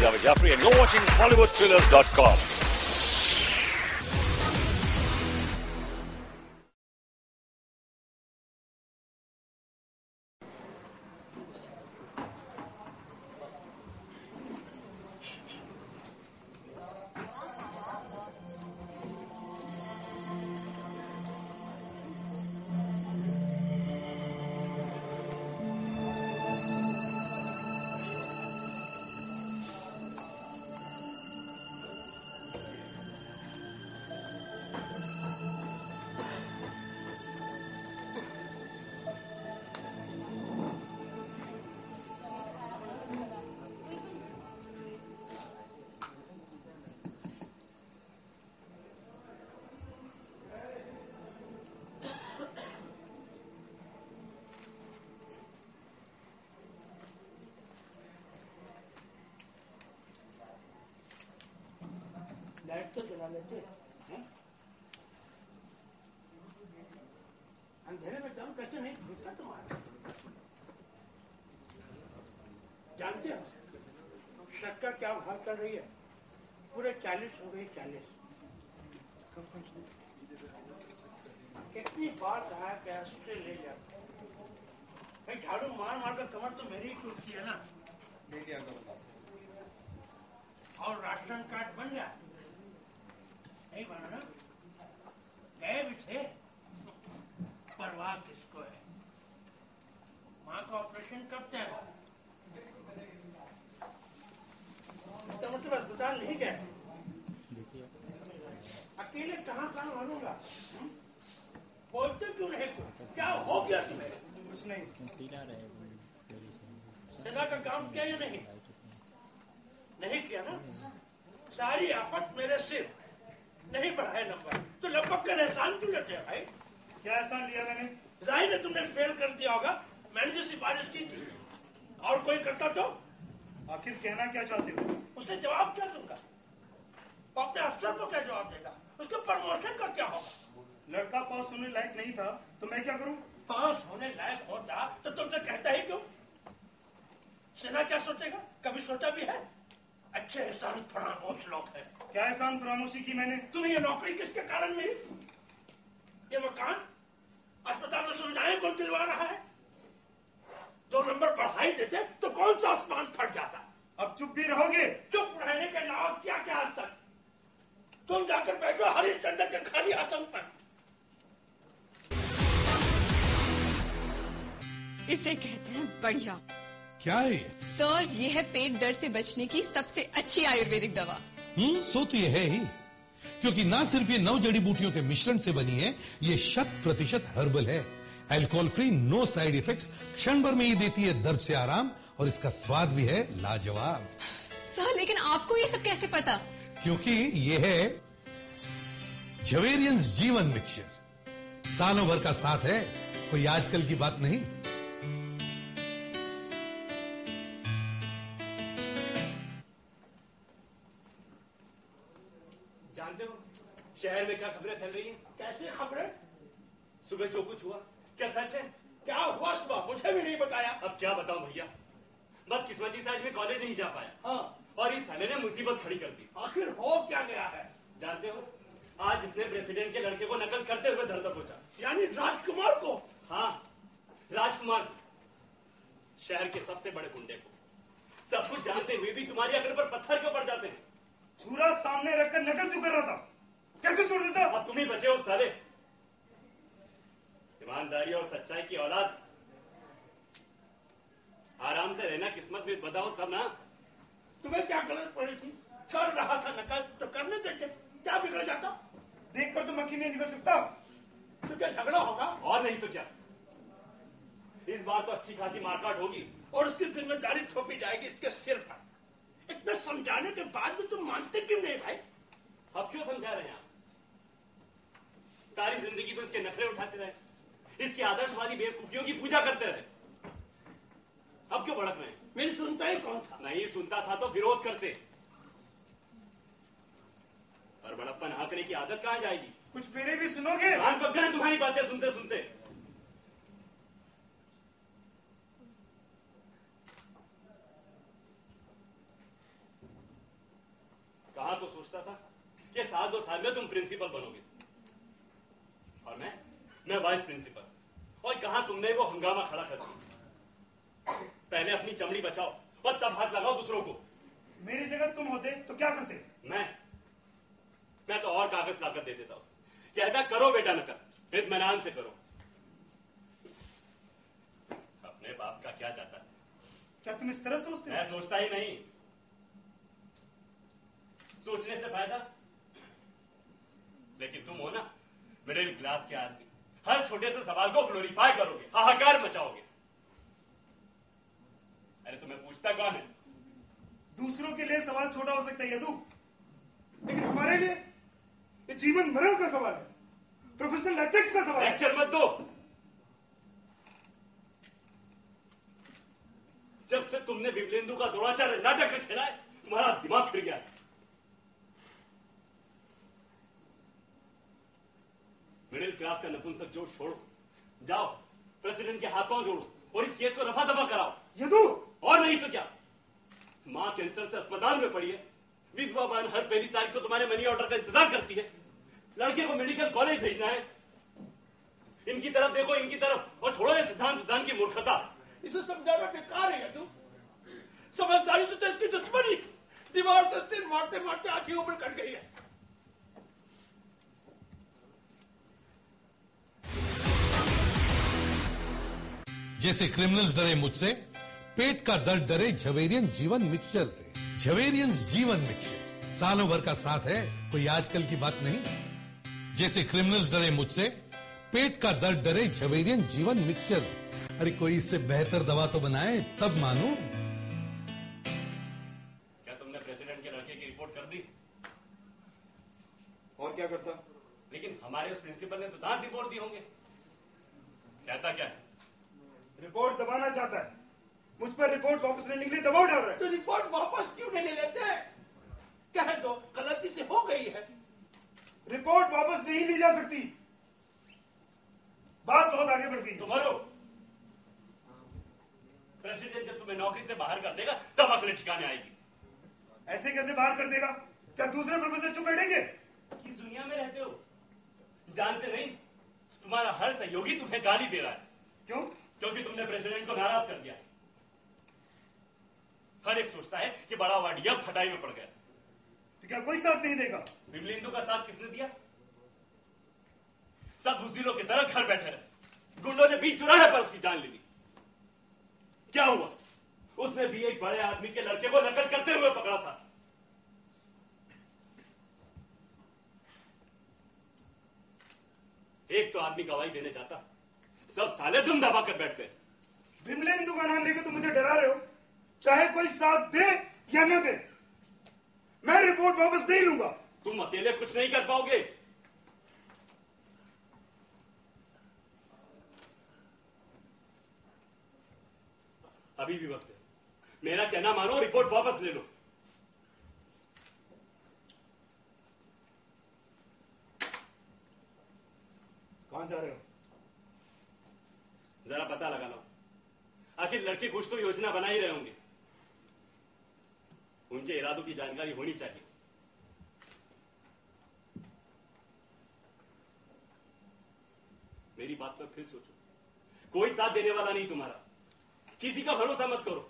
Javed Jaffrey, and you're watching HollywoodThrillers.com. Light तो जला लेते हैं। अंधेरे में दम कैसे नहीं घुसता तुम्हारा? जानते हो शक्कर क्या भाव चल रही है? पूरे 40 हो गई। 40 कितनी बार कहा कि ऑस्ट्रेलिया भाई झाड़ू मार मार कर कमर तो मेरी ही टूटती है ना। और राशन कार्ड बन गया नहीं बना ना? गए भी थे, परवाह किसको है? माँ का ऑपरेशन कब तय हो? तो मतलब अस्पताल नहीं गए? अकेले कहाँ मानूंगा? बोलते क्यों नहीं? क्या हो गया तुम्हें? कुछ नहीं। सेना का काम किया या नहीं? नहीं किया ना? सारी आफत मेरे सिर। नहीं बढ़ाए नंबर तो लगभग का एहसान क्यों लेते हैं भाई? क्या एहसान लिया मैंने? जाहिर है तुमने फेल कर दिया होगा। मैंने जो सिफारिश की थी और कोई करता तो? आखिर कहना क्या चाहते हो? उसे जवाब क्या दूंगा? अपने अफसर को क्या जवाब देगा? उसके प्रमोशन का क्या होगा? लड़का पास होने लायक नहीं था तो मैं क्या करूं? पास होने लायक होता तो तुमसे कहता ही क्यों? सेना क्या सोचेगा? कभी सोचा भी है? अच्छे एहसान फरामोश लोग हैं। क्या एहसान फरामोशी की मैंने? तुम्हें ये नौकरी किसके कारण मिली? ये मकान अस्पताल में सुविधाएं कौन दिलवा रहा है? 2 नंबर बढ़ाई देते तो कौन सा आसमान फट जाता? अब चुप भी रहोगे? चुप रहने के अलावा क्या क्या आज तक? तुम जाकर बैठो हरिश्चंद्र के खाली आसन पर। इसे कहते हैं बढ़िया। क्या है सर, ये है पेट दर्द से बचने की सबसे अच्छी आयुर्वेदिक दवा। सो तो ये है ही, क्योंकि ना सिर्फ ये 9 जड़ी बूटियों के मिश्रण से बनी है, ये 100% हर्बल है, alcohol free, no side effects, क्षण भर में ही देती है दर्द से आराम और इसका स्वाद भी है लाजवाब। सर लेकिन आपको ये सब कैसे पता? क्योंकि ये है झवेरियंस जीवन मिक्सचर, सालों भर का साथ है, कोई आजकल की बात नहीं। जानते हो शहर में क्या खबरें फैल रही हैं? कैसे खबरें? सुबह जो कुछ हुआ क्या सच है? क्या हुआ सुबह? मुझे भी नहीं बताया। अब क्या बताऊं भैया, बदकिस्मती से आज मैं कॉलेज नहीं जा पाया। हाँ। और इस साले ने मुसीबत खड़ी कर दी। आखिर हो क्या गया है? जानते हो आज जिसने प्रेसिडेंट के लड़के को नकल करते हुए धर दबोचा, यानी राजकुमार को? हाँ, राजकुमार, शहर के सबसे बड़े गुंडे को। सब कुछ जानते हुए भी तुम्हारी अकल पर पत्थर क्यों पड़ जाते हैं? पूरा सामने रखकर नकल क्यों कर रहा था? कैसे छोड़ देता? अब तुम ही बचे हो साले। ईमानदारी और सच्चाई की औलाद। आराम से रहना किस्मत में बताओ तब ना। तुम्हें क्या गलत पड़ी थी? कर रहा था नकल तो करने देते, क्या बिगड़ जाता? देखकर तो मक्खी नहीं निकल सकता। तो क्या झगड़ा होगा? और नहीं तो क्या, इस बार तो अच्छी खासी मारकाट होगी और उसकी जिम्मेदारी थोपी जाएगी इसके सिर पर। इतना समझाने के बाद भी तुम मानते क्यों नहीं भाई? अब क्यों समझा रहे हैं आप? सारी जिंदगी तो इसके नखरे उठाते रहे, इसकी आदर्शवादी बेवकूफियों की पूजा करते रहे। अब क्यों भड़क रहे हैं? मेरी सुनता ही कौन था? नहीं सुनता था तो विरोध करते। और बड़प्पन हाँकने की आदत कहाँ जाएगी? कुछ मेरे भी सुनोगे? कान पक गए तुम्हारी बातें सुनते सुनते। कहा तो सोचता था कि साल 2 साल में तुम प्रिंसिपल बनोगे और मैं वाइस प्रिंसिपल, और कहा तुमने वो हंगामा खड़ा कर दिया। पहले अपनी चमड़ी बचाओ और तब हाथ लगाओ दूसरों को। मेरी जगह तुम होते तो क्या करते? मैं तो और कागज लाकर दे देता उसे, कहता करो बेटा न कर, इत्मीनान से करो। अपने बाप का क्या चाहता है? क्या तुम इस तरह सोचते हो? मैं सोचता ही नहीं, सोचने से फायदा। लेकिन तुम हो ना मिडिल क्लास के आदमी, हर छोटे से सवाल को ग्लोरीफाई करोगे, हाहाकार मचाओगे। अरे तुम्हें पूछता कौन है? दूसरों के लिए सवाल छोटा हो सकता है यदु, लेकिन हमारे लिए ये जीवन मरण का सवाल है, प्रोफेशनल एथिक्स का सवाल है। लेक्चर मत दो। जब से तुमने बिमलेंदु का द्रोणाचार्य नाटक खेला है, तुम्हारा दिमाग फिर गया है। मिडिल क्लास का नपुंसक जोड़ छोड़ो, जाओ प्रेसिडेंट के हाथ पांव जोड़ो और इस केस को रफा दफा कराओ। यदु! और नहीं तो क्या, मां कैंसर से अस्पताल में पड़ी है, विधवा बहन हर पहली तारीख को तुम्हारे मनी ऑर्डर का इंतजार करती है, लड़के को मेडिकल कॉलेज भेजना है। इनकी तरफ देखो, इनकी तरफ, और छोड़ो ये सिद्धांत की मूर्खता। इसे समझाना बेकार है यदु। समझदारी से तो इसकी दुश्मनी दीवार से सिर मारते मारते आधी उम्र कट गई है। जैसे क्रिमिनल्स डरे मुझसे, पेट का दर्द डरे झवेरियन जीवन मिक्सचर से। झवेरियंस जीवन मिक्सचर सालों भर का साथ है, कोई आजकल की बात नहीं। जैसे क्रिमिनल्स डरे मुझसे, पेट का दर्द डरे झवेरियन जीवन मिक्सचर से। अरे कोई इससे बेहतर दवा तो बनाए तब मानो। क्या तुमने प्रेसिडेंट के लड़के की रिपोर्ट कर दी? और क्या करता? लेकिन हमारे उस प्रिंसिपल ने तो दांत रिपोर्ट दी होंगे। कहता क्या है? रिपोर्ट दबाना चाहता है, मुझ पर रिपोर्ट वापस लेने के लिए दबाव डाल रहा है। तो रिपोर्ट वापस क्यों नहीं लेते हैं? कह दो गलती से हो गई है। रिपोर्ट वापस नहीं ली जा सकती, बात बहुत आगे बढ़ गई। तुम्हारो प्रेसिडेंट जब तुम्हें नौकरी से बाहर कर देगा तब अगले ठिकाने आएगी। ऐसे कैसे बाहर कर देगा? क्या दूसरे प्रोफेसर चुप बैठेंगे? किस दुनिया में रहते हो? जानते नहीं, तुम्हारा हर सहयोगी तुम्हें गाली दे रहा है। क्यों? क्योंकि तुमने प्रेसिडेंट को नाराज कर दिया। हर एक सोचता है कि बड़ा वाडिया खटाई में पड़ गया। तो क्या कोई साथ नहीं देगा? बिमलेंदु का साथ किसने दिया? सब बुज़दिलों की तरह घर बैठे रहे, गुंडों ने बीच चुराहे पर उसकी जान ले ली। क्या हुआ? उसने भी एक बड़े आदमी के लड़के को नकल करते हुए पकड़ा था। एक तो आदमी गवाही देने जाता, सब साले दुम दबा कर बैठ गए। बिमलेंदु का नाम लेकर तुम मुझे डरा रहे हो, चाहे कोई साथ दे या न दे, मैं रिपोर्ट वापस नहीं लूंगा। तुम अकेले कुछ नहीं कर पाओगे। अभी भी वक्त है, मेरा कहना मानो, रिपोर्ट वापस ले लो। कहां जा रहे हो? जरा पता लगा लो, आखिर लड़के कुछ तो योजना बना ही रहे होंगे। उनके इरादों की जानकारी होनी चाहिए। मेरी बात पर फिर सोचो, कोई साथ देने वाला नहीं तुम्हारा, किसी का भरोसा मत करो।